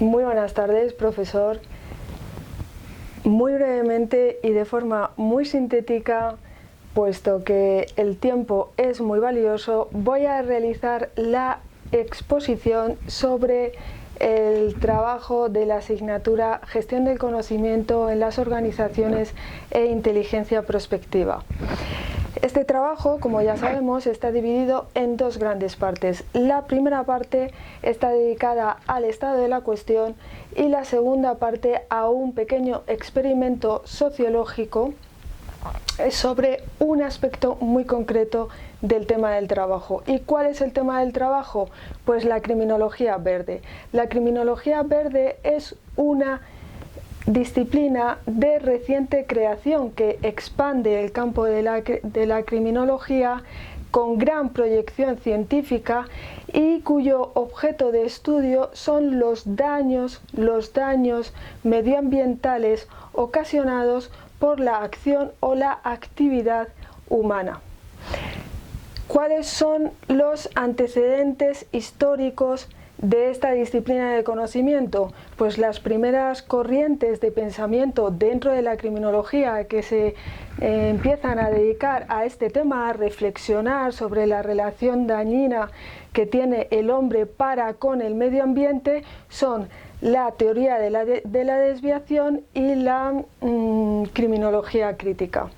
Muy buenas tardes, profesor. Muy brevemente y de forma muy sintética, puesto que el tiempo es muy valioso, voy a realizar la exposición sobre el trabajo de la asignatura Gestión del Conocimiento en las Organizaciones e Inteligencia Prospectiva. Este trabajo, como ya sabemos, está dividido en dos grandes partes. La primera parte está dedicada al estado de la cuestión y la segunda parte a un pequeño experimento sociológico sobre un aspecto muy concreto del tema del trabajo. ¿Y cuál es el tema del trabajo? Pues la criminología verde. La criminología verde es una disciplina de reciente creación que expande el campo de la criminología con gran proyección científica y cuyo objeto de estudio son los daños medioambientales ocasionados por la acción o la actividad humana. ¿Cuáles son los antecedentes históricos de esta disciplina de conocimiento? Pues las primeras corrientes de pensamiento dentro de la criminología que se empiezan a dedicar a este tema, a reflexionar sobre la relación dañina que tiene el hombre para con el medio ambiente, son la teoría de la desviación y la criminología crítica.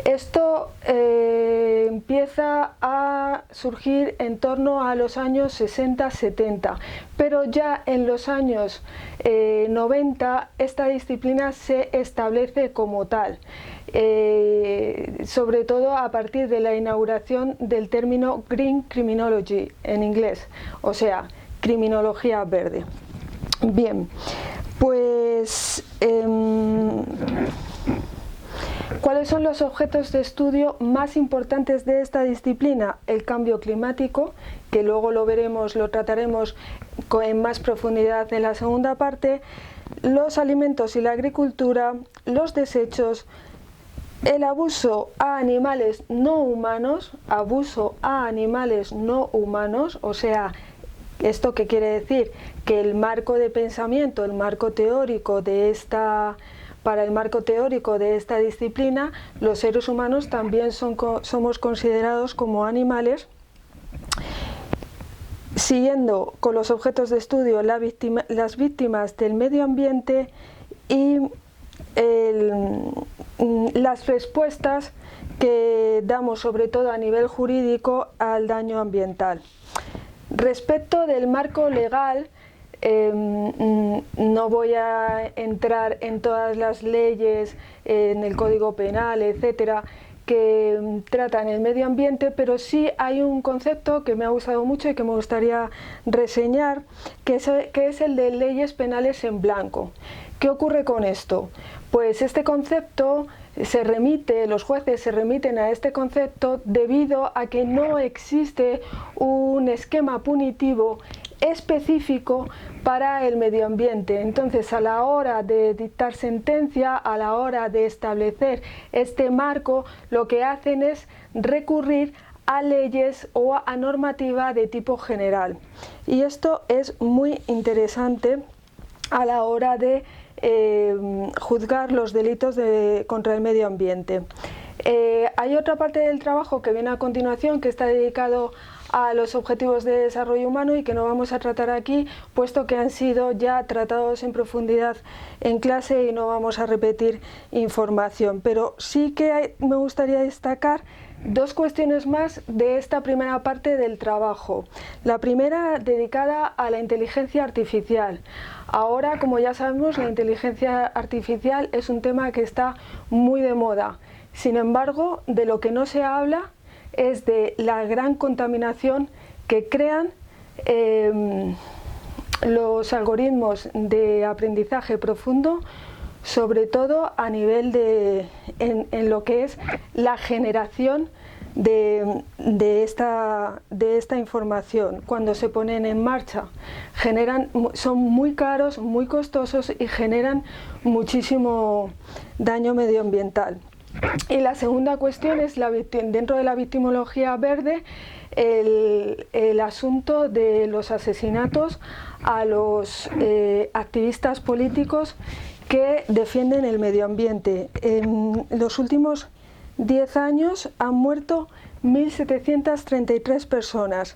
Esto empieza a surgir en torno a los años 60-70, pero ya en los años 90 esta disciplina se establece como tal, sobre todo a partir de la inauguración del término Green Criminology en inglés, o sea, criminología verde. Bien, pues ¿cuáles son los objetos de estudio más importantes de esta disciplina? El cambio climático, que luego lo veremos, lo trataremos en más profundidad en la segunda parte, los alimentos y la agricultura, los desechos, el abuso a animales no humanos, o sea, ¿esto qué quiere decir? Que el marco de pensamiento, el marco teórico para el marco teórico de esta disciplina, los seres humanos también somos considerados como animales, siguiendo con los objetos de estudio las víctimas del medio ambiente y las respuestas que damos sobre todo a nivel jurídico al daño ambiental. Respecto del marco legal, no voy a entrar en todas las leyes, en el Código Penal, etcétera, que tratan el medio ambiente, pero sí hay un concepto que me ha gustado mucho y que me gustaría reseñar, que es el de leyes penales en blanco. ¿Qué ocurre con esto? Pues este concepto los jueces se remiten a este concepto debido a que no existe un esquema punitivo específico para el medio ambiente. Entonces, a la hora de dictar sentencia, a la hora de establecer este marco, lo que hacen es recurrir a leyes o a normativa de tipo general. Y esto es muy interesante a la hora de juzgar los delitos contra el medio ambiente. Hay otra parte del trabajo que viene a continuación, que está dedicado a los objetivos de desarrollo humano y que no vamos a tratar aquí, puesto que han sido ya tratados en profundidad en clase y no vamos a repetir información. Pero sí que me gustaría destacar dos cuestiones más de esta primera parte del trabajo. La primera dedicada a la inteligencia artificial. Ahora, como ya sabemos, la inteligencia artificial es un tema que está muy de moda. Sin embargo, de lo que no se habla es de la gran contaminación que crean los algoritmos de aprendizaje profundo, sobre todo a nivel en lo que es la generación de esta información. Cuando se ponen en marcha, son muy caros, muy costosos y generan muchísimo daño medioambiental. Y la segunda cuestión es, dentro de la victimología verde, el asunto de los asesinatos a los activistas políticos que defienden el medio ambiente. En los últimos 10 años han muerto 1.733 personas.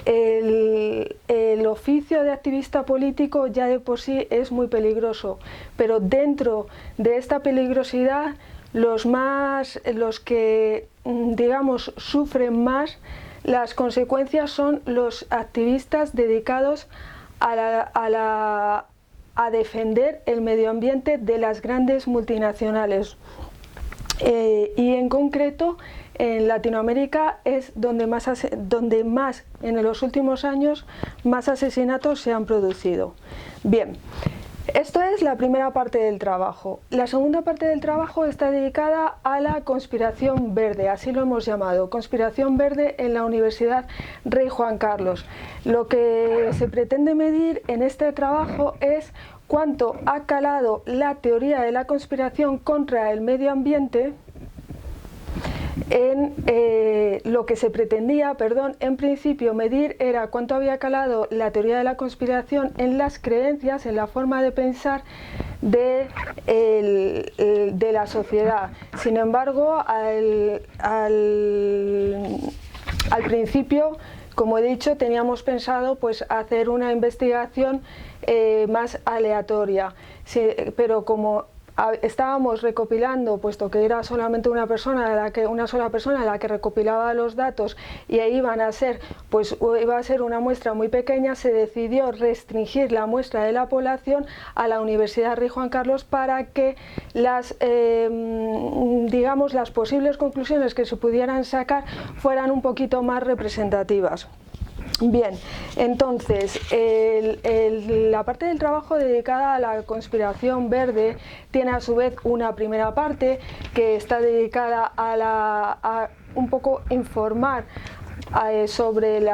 El oficio de activista político ya de por sí es muy peligroso, pero dentro de esta peligrosidad los que digamos sufren más las consecuencias son los activistas dedicados a defender el medio ambiente de las grandes multinacionales. Y en concreto en Latinoamérica es donde más en los últimos años más asesinatos se han producido. Bien, esto es la primera parte del trabajo. La segunda parte del trabajo está dedicada a la conspiración verde, así lo hemos llamado, conspiración verde en la Universidad Rey Juan Carlos. Lo que se pretende medir en este trabajo es cuánto ha calado la teoría de la conspiración contra el medio ambiente en lo que se pretendía, en principio medir era cuánto había calado la teoría de la conspiración en las creencias, en la forma de pensar de la sociedad. Sin embargo, al principio, como he dicho, teníamos pensado pues hacer una investigación más aleatoria, pero como estábamos recopilando, puesto que era solamente una sola persona la que recopilaba los datos y ahí iba a ser una muestra muy pequeña, se decidió restringir la muestra de la población a la Universidad Rey Juan Carlos para que las posibles conclusiones que se pudieran sacar fueran un poquito más representativas. Bien, entonces la parte del trabajo dedicada a la conspiración verde tiene a su vez una primera parte que está dedicada a un poco informar sobre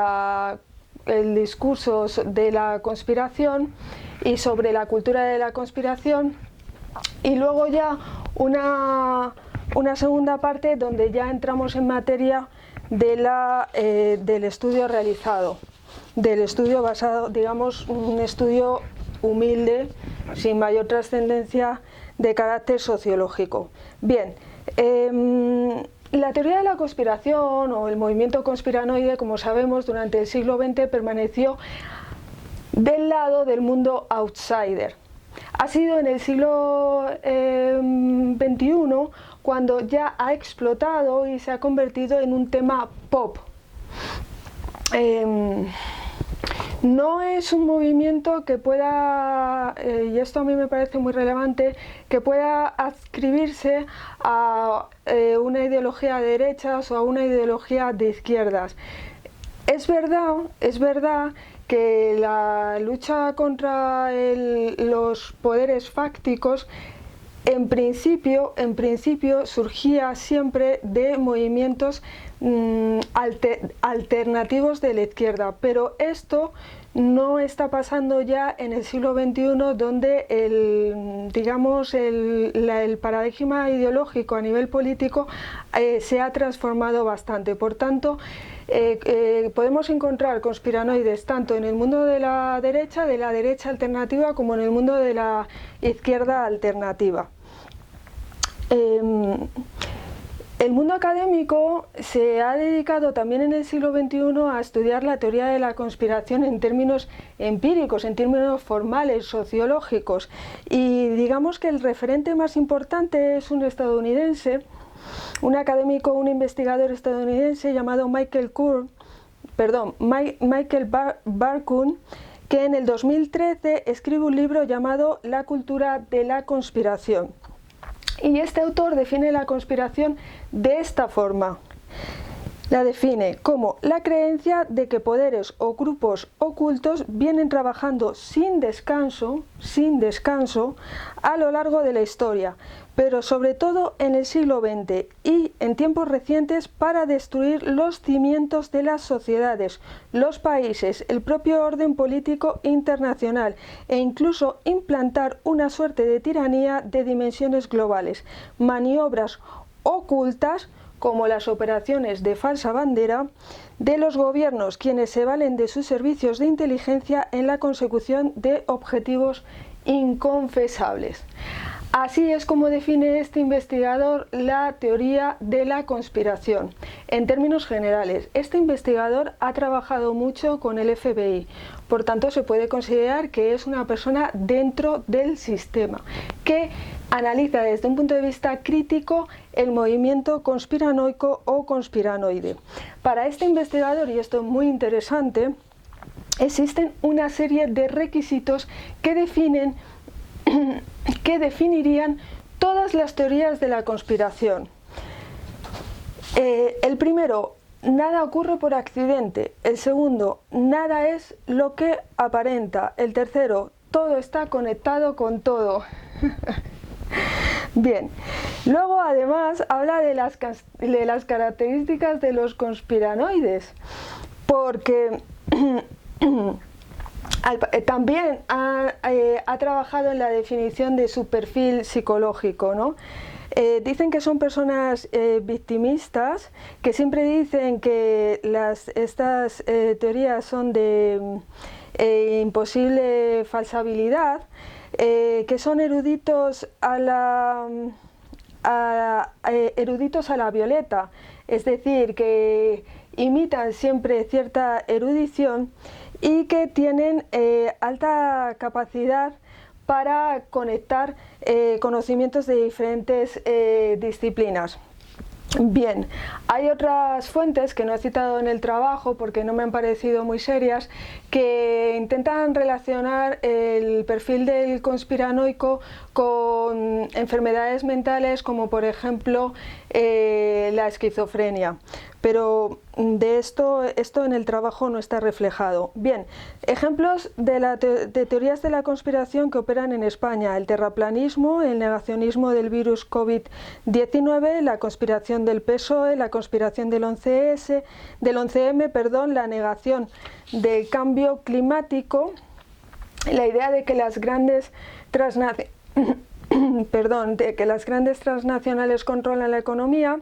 el discurso de la conspiración y sobre la cultura de la conspiración, y luego ya una segunda parte donde ya entramos en materia del estudio realizado, del estudio basado, digamos, un estudio humilde, sin mayor trascendencia de carácter sociológico. Bien, la teoría de la conspiración o el movimiento conspiranoide, como sabemos, durante el siglo XX permaneció del lado del mundo outsider. Ha sido en el siglo XXI cuando ya ha explotado y se ha convertido en un tema pop. No es un movimiento que pueda, y esto a mí me parece muy relevante, que pueda adscribirse a una ideología de derechas o a una ideología de izquierdas. Es verdad que la lucha contra los poderes fácticos en principio surgía siempre de movimientos alternativos de la izquierda, pero esto no está pasando ya en el siglo XXI, donde el paradigma ideológico a nivel político se ha transformado bastante. Por tanto, podemos encontrar conspiranoides tanto en el mundo de la derecha alternativa, como en el mundo de la izquierda alternativa. El mundo académico se ha dedicado también en el siglo XXI a estudiar la teoría de la conspiración en términos empíricos, en términos formales, sociológicos, y digamos que el referente más importante es un estadounidense, un académico, un investigador estadounidense llamado Michael Barkun, que en el 2013 escribe un libro llamado La cultura de la conspiración. Y este autor define la conspiración de esta forma. La define como la creencia de que poderes o grupos ocultos vienen trabajando sin descanso a lo largo de la historia, pero sobre todo en el siglo XX y en tiempos recientes para destruir los cimientos de las sociedades, los países, el propio orden político internacional e incluso implantar una suerte de tiranía de dimensiones globales, maniobras ocultas como las operaciones de falsa bandera de los gobiernos, quienes se valen de sus servicios de inteligencia en la consecución de objetivos inconfesables. Así es como define este investigador la teoría de la conspiración. En términos generales, este investigador ha trabajado mucho con el FBI, por tanto se puede considerar que es una persona dentro del sistema, que analiza desde un punto de vista crítico el movimiento conspiranoico o conspiranoide. Para este investigador, y esto es muy interesante, existen una serie de requisitos que definirían todas las teorías de la conspiración. El primero, nada ocurre por accidente. El segundo, nada es lo que aparenta. El tercero, todo está conectado con todo. Bien, luego además habla de las características de los conspiranoides, porque también ha trabajado en la definición de su perfil psicológico, ¿no? Dicen que son personas victimistas, que siempre dicen que estas teorías son de imposible falsabilidad, que son eruditos eruditos a la violeta, es decir, que imitan siempre cierta erudición y que tienen alta capacidad para conectar conocimientos de diferentes disciplinas. Bien, hay otras fuentes que no he citado en el trabajo porque no me han parecido muy serias, que intentan relacionar el perfil del conspiranoico con enfermedades mentales como por ejemplo la esquizofrenia. Pero de esto en el trabajo no está reflejado. Bien, ejemplos de teorías de la conspiración que operan en España: el terraplanismo, el negacionismo del virus COVID-19, la conspiración del PSOE, la conspiración del 11M, la negación del cambio climático, la idea de que las grandes transnacionales controlan la economía,